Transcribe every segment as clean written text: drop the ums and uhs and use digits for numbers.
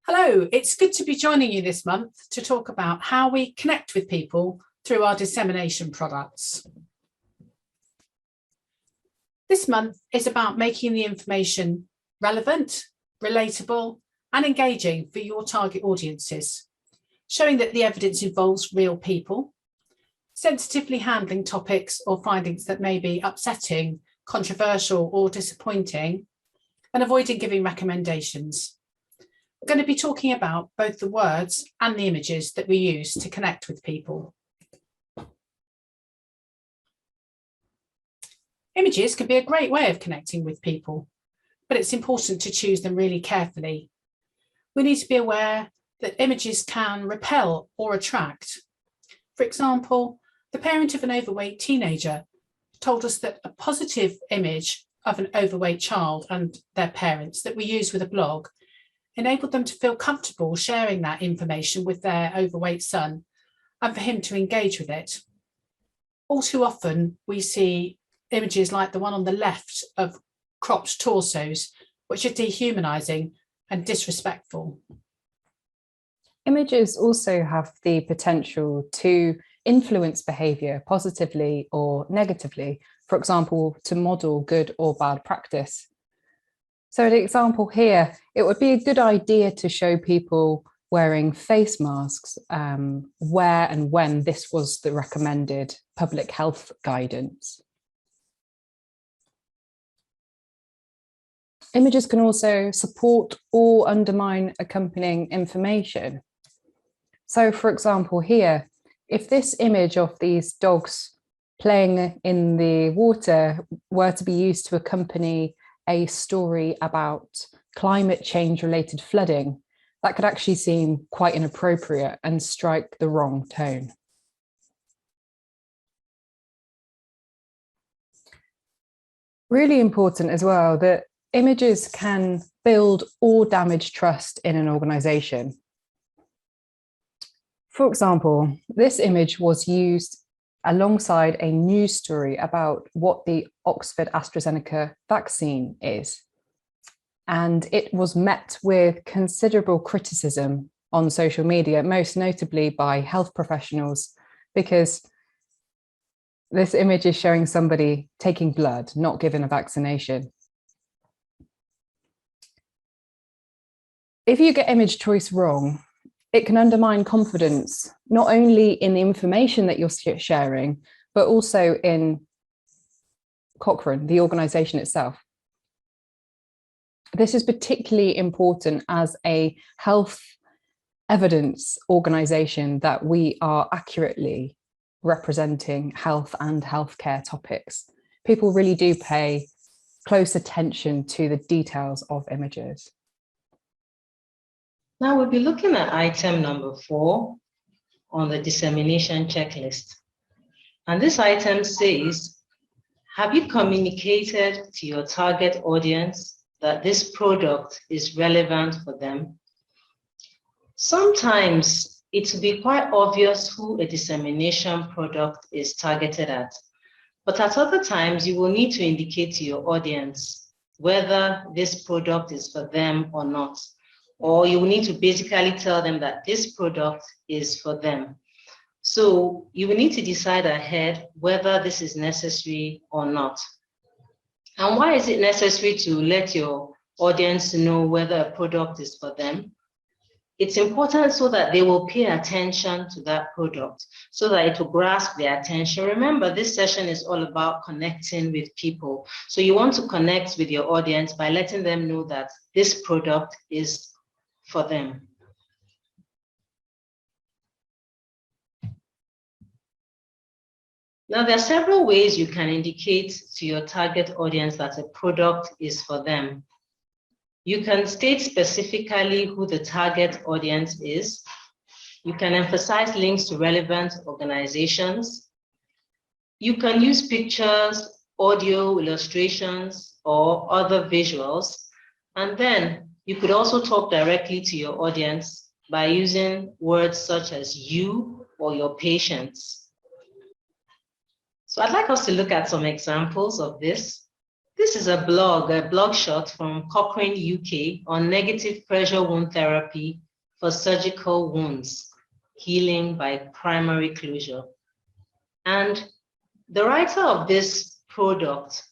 Hello, it's good to be joining you this month to talk about how we connect with people through our dissemination products. This month is about making the information relevant, relatable, and engaging for your target audiences, showing that the evidence involves real people, sensitively handling topics or findings that may be upsetting, controversial, or disappointing, and avoiding giving recommendations. We're going to be talking about both the words and the images that we use to connect with people. Images can be a great way of connecting with people, but it's important to choose them really carefully. We need to be aware that images can repel or attract. For example, the parent of an overweight teenager told us that a positive image of an overweight child and their parents that we use with a blog enabled them to feel comfortable sharing that information with their overweight son and for him to engage with it. All too often, we see images like the one on the left of cropped torsos, which are dehumanizing and disrespectful. Images also have the potential to influence behavior positively or negatively, for example, to model good or bad practice. So an example here, it would be a good idea to show people wearing face masks where and when this was the recommended public health guidance. Images can also support or undermine accompanying information. So for example here, if this image of these dogs playing in the water were to be used to accompany a story about climate change related flooding, that could actually seem quite inappropriate and strike the wrong tone. Really important as well that images can build or damage trust in an organization. For example, this image was used alongside a news story about what the Oxford AstraZeneca vaccine is. And it was met with considerable criticism on social media, most notably by health professionals, because this image is showing somebody taking blood, not given a vaccination. If you get image choice wrong, it can undermine confidence, not only in the information that you're sharing, but also in Cochrane, the organization itself. This is particularly important as a health evidence organization that we are accurately representing health and healthcare topics. People really do pay close attention to the details of images. Now we'll be looking at item number 4 on the dissemination checklist. And this item says, have you communicated to your target audience that this product is relevant for them? Sometimes it will be quite obvious who a dissemination product is targeted at. But at other times, you will need to indicate to your audience whether this product is for them or not. Or you will need to basically tell them that this product is for them. So you will need to decide ahead whether this is necessary or not. And why is it necessary to let your audience know whether a product is for them? It's important so that they will pay attention to that product, so that it will grasp their attention. Remember, this session is all about connecting with people. So you want to connect with your audience by letting them know that this product is for them. Now, there are several ways you can indicate to your target audience that a product is for them. You can state specifically who the target audience is. You can emphasize links to relevant organizations. You can use pictures, audio, illustrations, or other visuals. And then you could also talk directly to your audience by using words such as you or your patients. So I'd like us to look at some examples of this. This is a blog shot from Cochrane, UK on negative pressure wound therapy for surgical wounds, healing by primary closure. And the writer of this product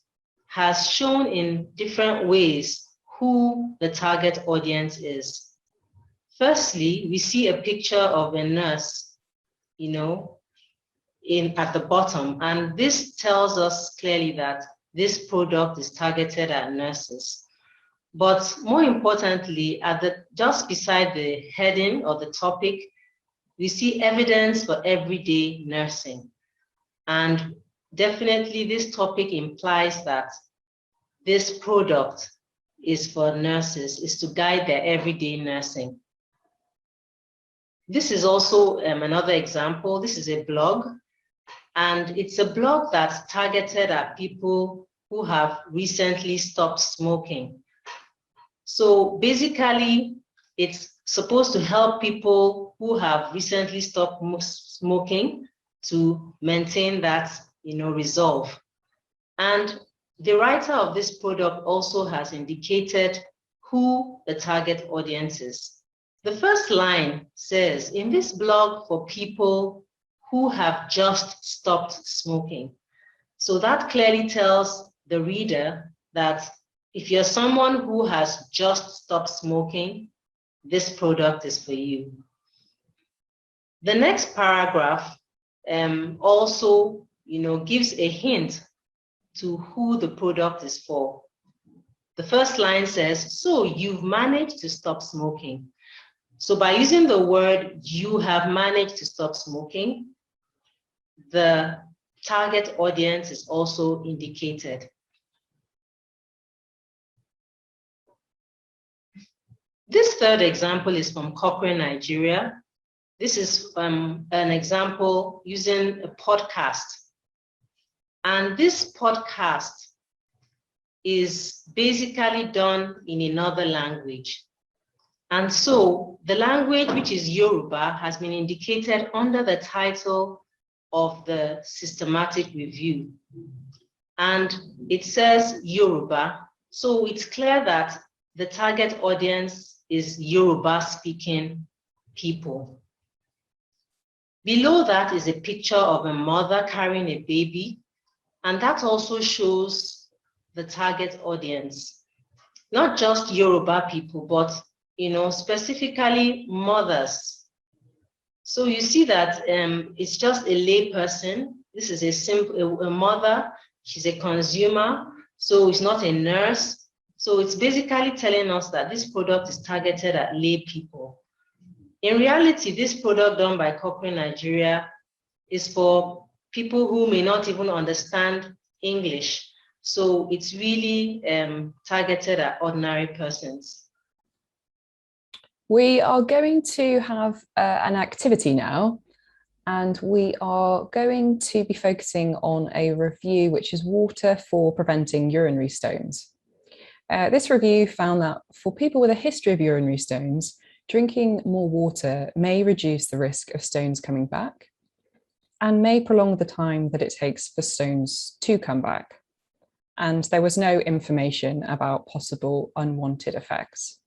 has shown in different ways who the target audience is. Firstly, we see a picture of a nurse, at the bottom, and this tells us clearly that this product is targeted at nurses. But more importantly, just beside the heading or the topic, we see evidence for everyday nursing. And definitely this topic implies that this product is for nurses, is to guide their everyday nursing. This is also another example. This is a blog, and it's a blog that's targeted at people who have recently stopped smoking. So basically, it's supposed to help people who have recently stopped smoking to maintain that, resolve. And the writer of this product also has indicated who the target audience is. The first line says, in this blog for people who have just stopped smoking. So that clearly tells the reader that if you're someone who has just stopped smoking, this product is for you. The next paragraph also, gives a hint to who the product is for. The first line says, so you've managed to stop smoking. So by using the word, you have managed to stop smoking, the target audience is also indicated. This third example is from Cochrane, Nigeria. This is an example using a podcast. And this podcast is basically done in another language. And so the language, which is Yoruba, has been indicated under the title of the systematic review. And it says Yoruba. So it's clear that the target audience is Yoruba-speaking people. Below that is a picture of a mother carrying a baby, and that also shows the target audience. Not just Yoruba people, but specifically mothers. So you see that it's just a lay person. This is a mother. She's a consumer. So it's not a nurse. So it's basically telling us that this product is targeted at lay people. In reality, this product done by Cochrane Nigeria is for people who may not even understand English. So it's really targeted at ordinary persons. We are going to have an activity now, and we are going to be focusing on a review which is water for preventing urinary stones. This review found that for people with a history of urinary stones, drinking more water may reduce the risk of stones coming back and may prolong the time that it takes for stones to come back. And there was no information about possible unwanted effects.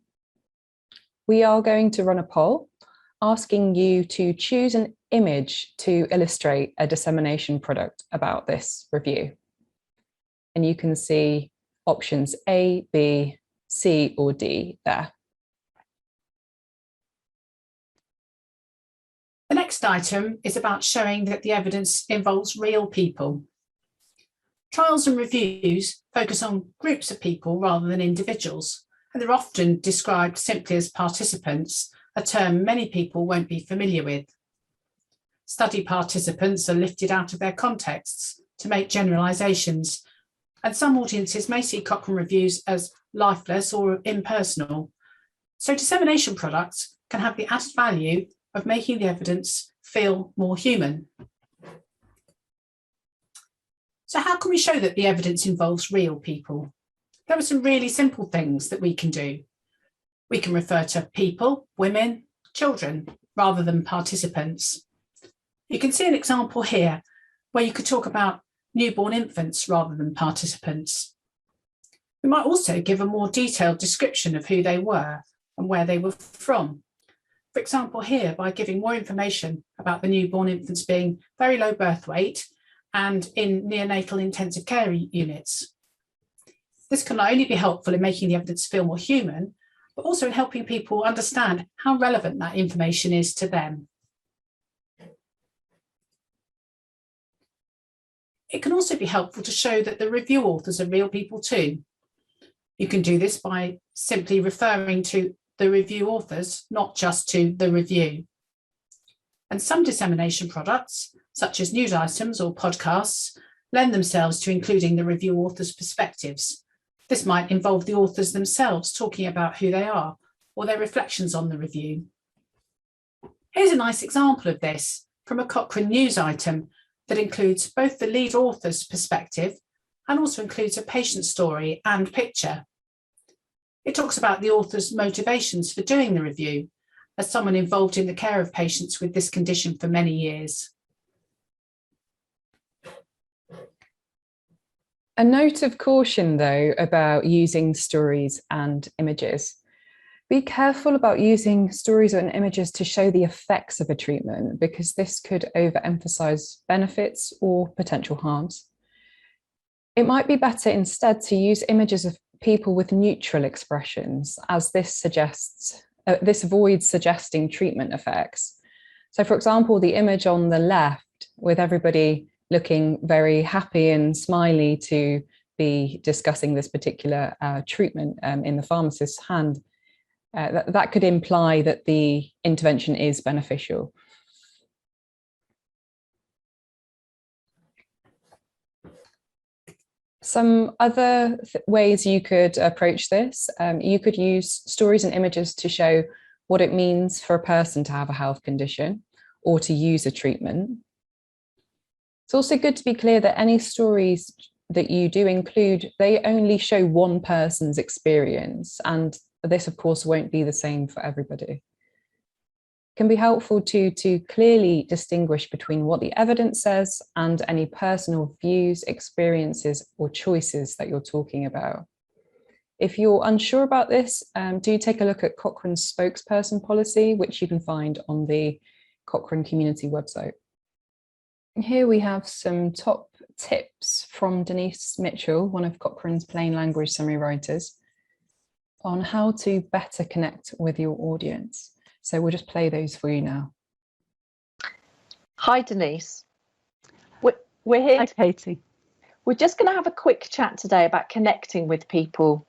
We are going to run a poll asking you to choose an image to illustrate a dissemination product about this review. And you can see options A, B, C, or D there. The next item is about showing that the evidence involves real people. Trials and reviews focus on groups of people rather than individuals, and they're often described simply as participants, a term many people won't be familiar with. Study participants are lifted out of their contexts to make generalisations, and some audiences may see Cochrane reviews as lifeless or impersonal. So dissemination products can have the added value of making the evidence feel more human. So how can we show that the evidence involves real people? There are some really simple things that we can do. We can refer to people, women, children, rather than participants. You can see an example here where you could talk about newborn infants rather than participants. We might also give a more detailed description of who they were and where they were from. For example, here, by giving more information about the newborn infants being very low birth weight and in neonatal intensive care units. This can not only be helpful in making the evidence feel more human, but also in helping people understand how relevant that information is to them. It can also be helpful to show that the review authors are real people too. You can do this by simply referring to the review authors, not just to the review. And some dissemination products, such as news items or podcasts, lend themselves to including the review authors' perspectives. This might involve the authors themselves talking about who they are or their reflections on the review. Here's a nice example of this from a Cochrane news item that includes both the lead author's perspective and also includes a patient story and picture. It talks about the author's motivations for doing the review as someone involved in the care of patients with this condition for many years. A note of caution, though, about using stories and images. Be careful about using stories and images to show the effects of a treatment, because this could overemphasize benefits or potential harms. It might be better instead to use images of people with neutral expressions, as this avoids suggesting treatment effects. So, for example, the image on the left with everybody looking very happy and smiley to be discussing this particular treatment in the pharmacist's hand, that could imply that the intervention is beneficial. Some other ways you could approach this, you could use stories and images to show what it means for a person to have a health condition or to use a treatment. It's also good to be clear that any stories that you do include, they only show one person's experience, and this, of course, won't be the same for everybody. It can be helpful to clearly distinguish between what the evidence says and any personal views, experiences, or choices that you're talking about. If you're unsure about this, do take a look at Cochrane's spokesperson policy, which you can find on the Cochrane community website. Here we have some top tips from Denise Mitchell, one of Cochrane's plain language summary writers, on how to better connect with your audience. So we'll just play those for you now. Hi, Denise. We're here. Hi, Katie. We're just going to have a quick chat today about connecting with people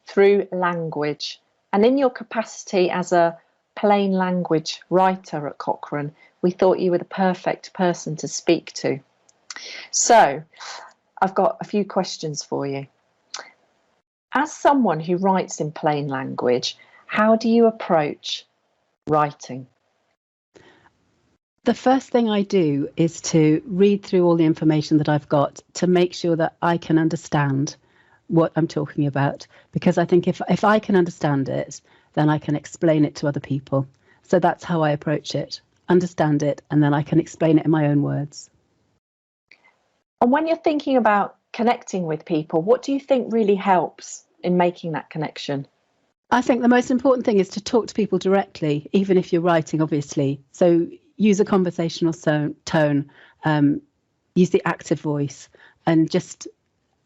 through language. And in your capacity as a plain language writer at Cochrane, we thought you were the perfect person to speak to. So I've got a few questions for you. As someone who writes in plain language, how do you approach writing? The first thing I do is to read through all the information that I've got to make sure that I can understand what I'm talking about, because I think if I can understand it, then I can explain it to other people. So that's how I approach it. Understand it, and then I can explain it in my own words. And when you're thinking about connecting with people, what do you think really helps in making that connection? I think the most important thing is to talk to people directly, even if you're writing, obviously. So use a conversational tone, use the active voice, and just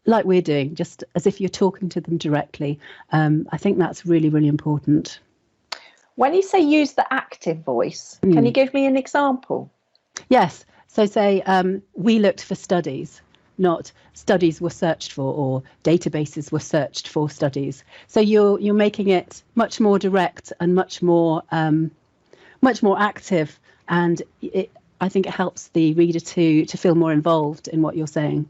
like we're doing, just as if you're talking to them directly. I think that's really, really important. When you say use the active voice, can you give me an example? Yes. So say we looked for studies, not studies were searched for, or databases were searched for studies. So you're making it much more direct and much more active, and I think it helps the reader to feel more involved in what you're saying.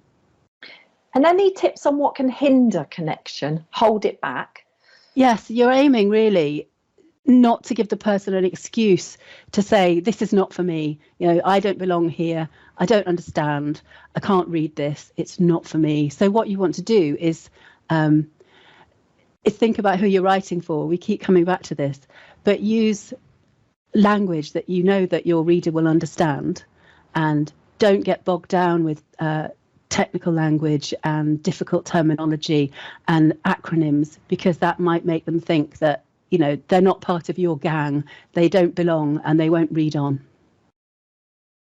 And any tips on what can hinder connection, hold it back? Yes, you're aiming really not to give the person an excuse to say, this is not for me, I don't belong here, I don't understand, I can't read this, it's not for me. So what you want to do is think about who you're writing for. We keep coming back to this, but use language that you know that your reader will understand, and don't get bogged down with technical language and difficult terminology and acronyms, because that might make them think that, you know, they're not part of your gang, they don't belong, and they won't read on.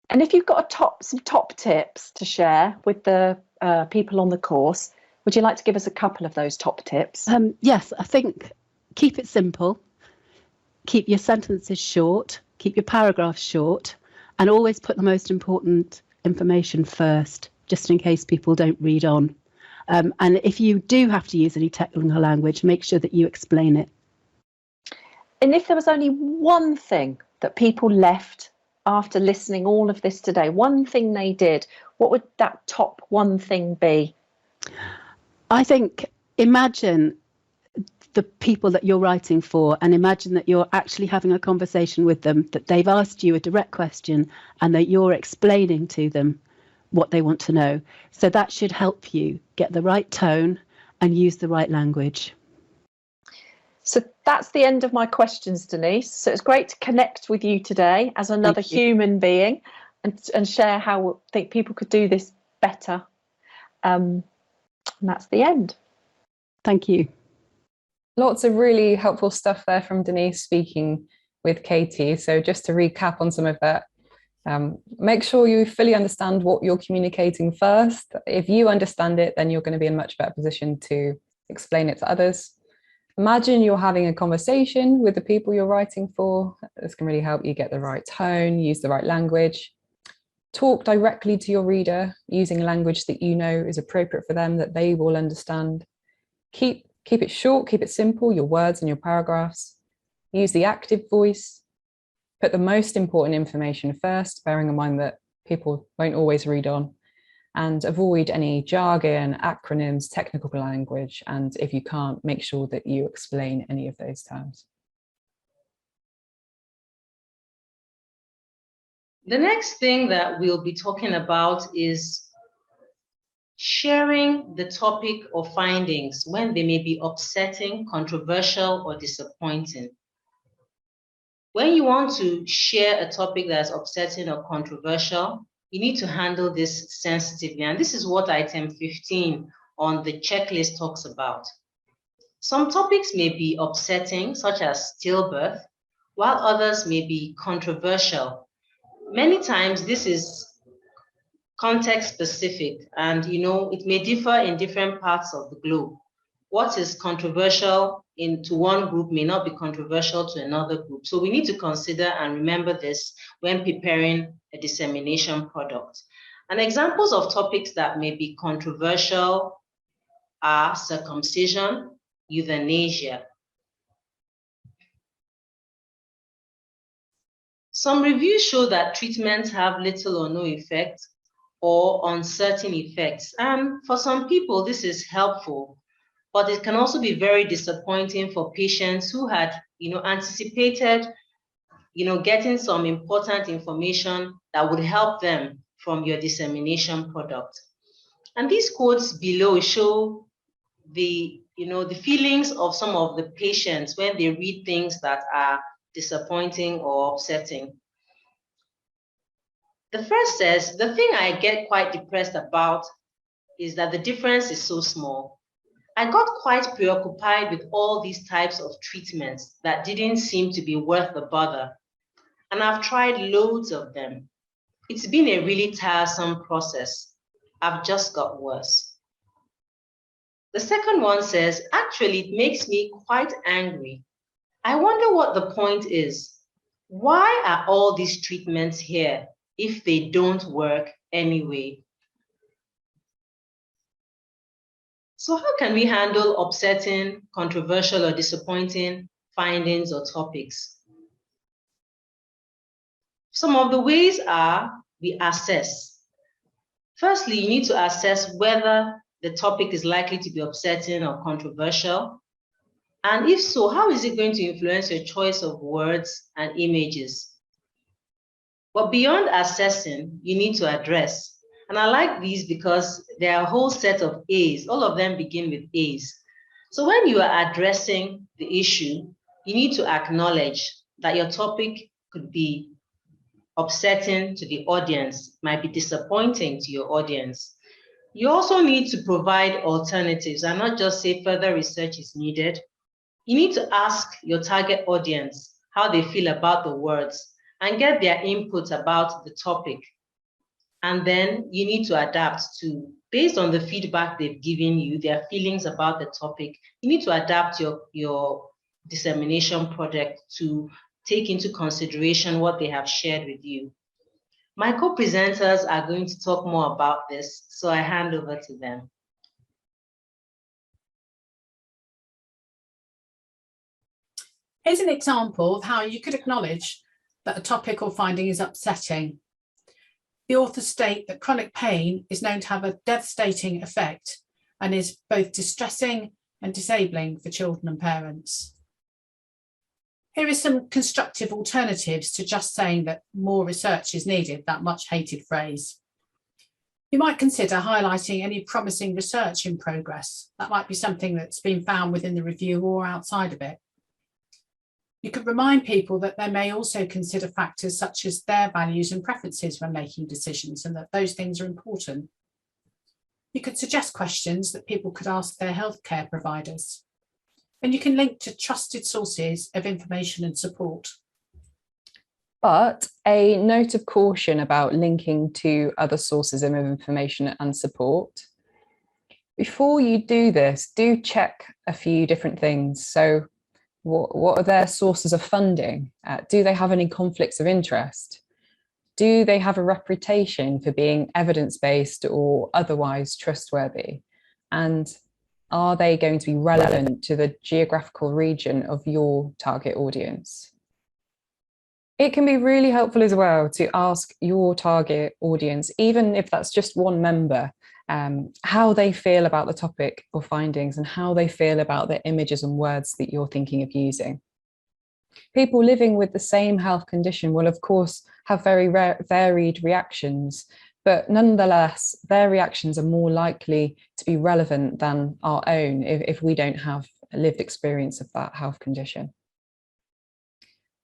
And if you've got some top tips to share with the people on the course, would you like to give us a couple of those top tips? Yes, I think keep it simple, keep your sentences short, keep your paragraphs short, and always put the most important information first, just in case people don't read on. And if you do have to use any technical language, make sure that you explain it. And if there was only one thing that people left after listening all of this today, one thing they did, what would that top one thing be? I think imagine the people that you're writing for, and imagine that you're actually having a conversation with them, that they've asked you a direct question and that you're explaining to them what they want to know. So that should help you get the right tone and use the right language. So that's the end of my questions, Denise. So it's great to connect with you today as another human being and share how I think people could do this better. And that's the end. Thank you. Lots of really helpful stuff there from Denise speaking with Katie. So just to recap on some of that, make sure you fully understand what you're communicating first. If you understand it, then you're going to be in a much better position to explain it to others. Imagine you're having a conversation with the people you're writing for. This can really help you get the right tone, use the right language. Talk directly to your reader using language that you know is appropriate for them, that they will understand. Keep it short, keep it simple, your words and your paragraphs. Use the active voice. Put the most important information first, bearing in mind that people won't always read on. And avoid any jargon, acronyms, technical language. And if you can't, make sure that you explain any of those terms. The next thing that we'll be talking about is sharing the topic or findings when they may be upsetting, controversial, or disappointing. When you want to share a topic that's upsetting or controversial, you need to handle this sensitively. And this is what item 15 on the checklist talks about. Some topics may be upsetting, such as stillbirth, while others may be controversial. Many times this is context specific, and it may differ in different parts of the globe. What is controversial to one group may not be controversial to another group. So we need to consider and remember this when preparing a dissemination product. And examples of topics that may be controversial are circumcision, euthanasia. Some reviews show that treatments have little or no effect or uncertain effects. And for some people, this is helpful, but it can also be very disappointing for patients who had, anticipated, getting some important information that would help them from your dissemination product. And these quotes below show the feelings of some of the patients when they read things that are disappointing or upsetting. The first says, the thing I get quite depressed about is that the difference is so small. I got quite preoccupied with all these types of treatments that didn't seem to be worth the bother. And I've tried loads of them. It's been a really tiresome process. I've just got worse. The second one says, actually, it makes me quite angry. I wonder what the point is. Why are all these treatments here if they don't work anyway? So how can we handle upsetting, controversial, or disappointing findings or topics? Some of the ways are we assess. Firstly, you need to assess whether the topic is likely to be upsetting or controversial. And if so, how is it going to influence your choice of words and images? But beyond assessing, you need to address. And I like these because there are a whole set of A's. All of them begin with A's. So when you are addressing the issue, you need to acknowledge that your topic could be upsetting to the audience, might be disappointing to your audience. You also need to provide alternatives and not just say further research is needed. You need to ask your target audience how they feel about the words and get their input about the topic. And then you need to adapt to, based on the feedback they've given you, their feelings about the topic, you need to adapt your dissemination project to take into consideration what they have shared with you. My co-presenters are going to talk more about this, so I hand over to them. Here's an example of how you could acknowledge that a topic or finding is upsetting. The authors state that chronic pain is known to have a devastating effect and is both distressing and disabling for children and parents. Here are some constructive alternatives to just saying that more research is needed, that much hated phrase. You might consider highlighting any promising research in progress. That might be something that's been found within the review or outside of it. You could remind people that they may also consider factors such as their values and preferences when making decisions, and that those things are important. You could suggest questions that people could ask their healthcare providers. And you can link to trusted sources of information and support. But a note of caution about linking to other sources of information and support. Before you do this, do check a few different things. So what are their sources of funding? Do they have any conflicts of interest? Do they have a reputation for being evidence-based or otherwise trustworthy? And are they going to be relevant to the geographical region of your target audience? It can be really helpful as well to ask your target audience, even if that's just one member, how they feel about the topic or findings and how they feel about the images and words that you're thinking of using. People living with the same health condition will, of course, have very varied reactions, but nonetheless, their reactions are more likely to be relevant than our own if we don't have a lived experience of that health condition.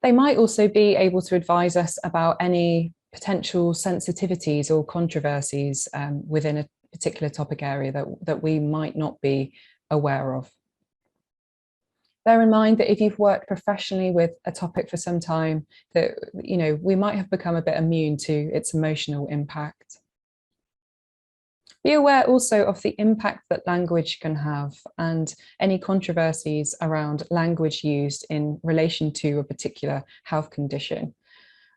They might also be able to advise us about any potential sensitivities or controversies within a particular topic area that we might not be aware of. Bear in mind that if you've worked professionally with a topic for some time, that we might have become a bit immune to its emotional impact. Be aware also of the impact that language can have and any controversies around language used in relation to a particular health condition.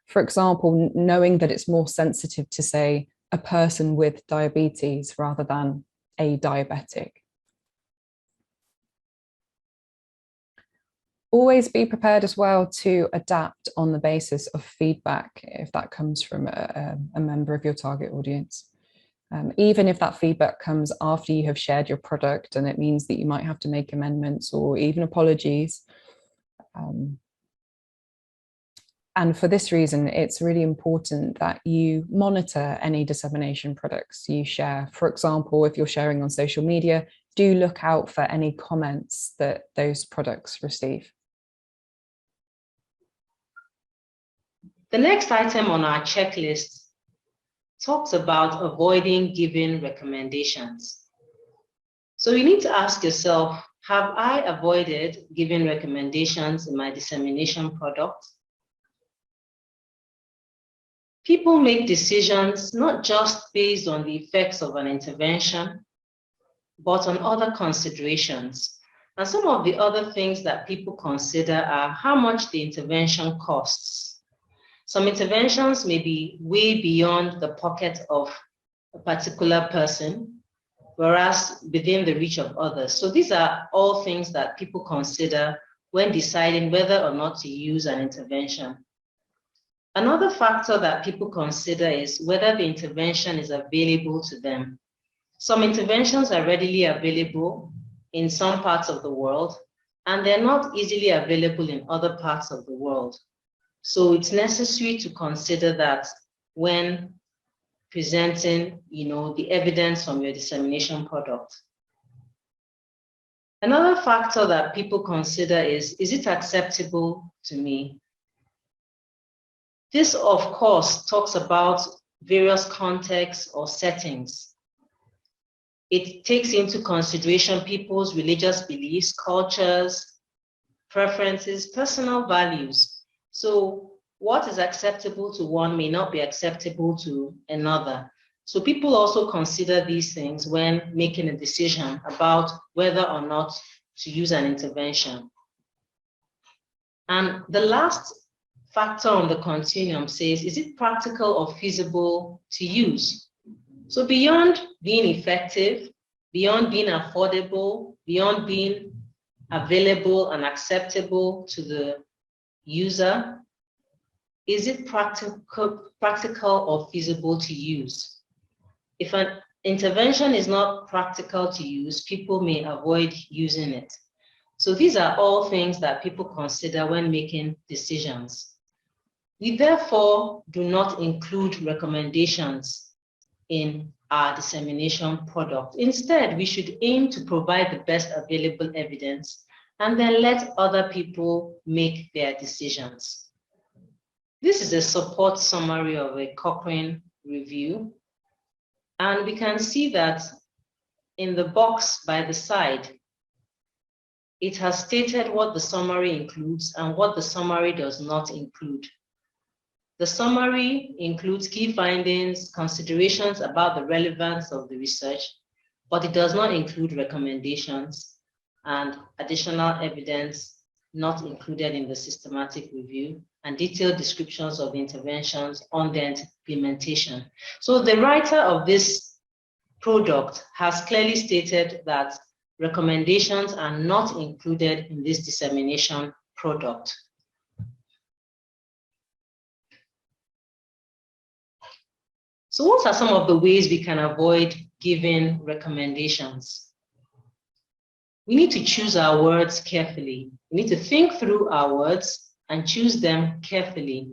For example, knowing that it's more sensitive to say a person with diabetes rather than a diabetic. Always be prepared as well to adapt on the basis of feedback if that comes from a member of your target audience. Even if that feedback comes after you have shared your product and it means that you might have to make amendments or even apologies. And for this reason, it's really important that you monitor any dissemination products you share. For example, if you're sharing on social media, do look out for any comments that those products receive. The next item on our checklist talks about avoiding giving recommendations. So you need to ask yourself, have I avoided giving recommendations in my dissemination product? People make decisions not just based on the effects of an intervention, but on other considerations. And some of the other things that people consider are how much the intervention costs. Some interventions may be way beyond the pocket of a particular person, whereas within the reach of others. So these are all things that people consider when deciding whether or not to use an intervention. Another factor that people consider is whether the intervention is available to them. Some interventions are readily available in some parts of the world, and they're not easily available in other parts of the world. So it's necessary to consider that when presenting, the evidence from your dissemination product. Another factor that people consider is it acceptable to me? This, of course, talks about various contexts or settings. It takes into consideration people's religious beliefs, cultures, preferences, personal values. So what is acceptable to one may not be acceptable to another. So people also consider these things when making a decision about whether or not to use an intervention. And the last factor on the continuum says, is it practical or feasible to use? So beyond being effective, beyond being affordable, beyond being available and acceptable to the user, is it practical or feasible to use? If an intervention is not practical to use, people may avoid using it. So these are all things that people consider when making decisions. We therefore do not include recommendations in our dissemination product. Instead, we should aim to provide the best available evidence and then let other people make their decisions. This is a support summary of a Cochrane review. And we can see that in the box by the side, it has stated what the summary includes and what the summary does not include. The summary includes key findings, considerations about the relevance of the research, but it does not include recommendations and additional evidence not included in the systematic review, and detailed descriptions of the interventions on their implementation. So the writer of this product has clearly stated that recommendations are not included in this dissemination product. So what are some of the ways we can avoid giving recommendations? We need to choose our words carefully. We need to think through our words and choose them carefully.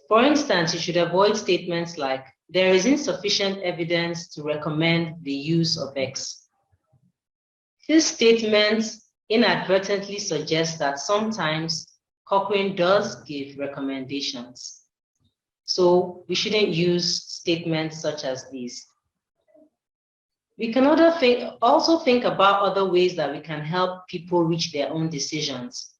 For instance, you should avoid statements like, there is insufficient evidence to recommend the use of X. This statement inadvertently suggests that sometimes Cochrane does give recommendations. So we shouldn't use statements such as these. We can also think about other ways that we can help people reach their own decisions.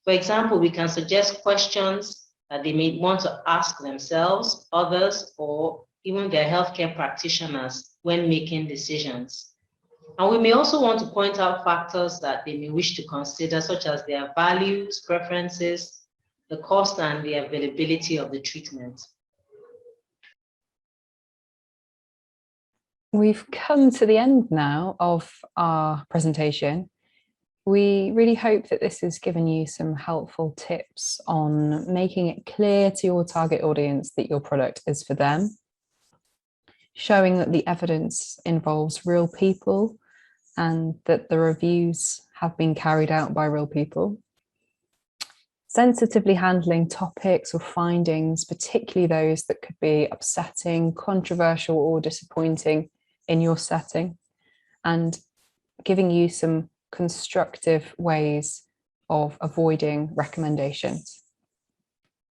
For example, we can suggest questions that they may want to ask themselves, others, or even their healthcare practitioners when making decisions. And we may also want to point out factors that they may wish to consider, such as their values, preferences, the cost, and the availability of the treatment. We've come to the end now of our presentation. We really hope that this has given you some helpful tips on making it clear to your target audience that your product is for them, showing that the evidence involves real people and that the reviews have been carried out by real people, sensitively handling topics or findings, particularly those that could be upsetting, controversial, or disappointing in your setting, and giving you some constructive ways of avoiding recommendations.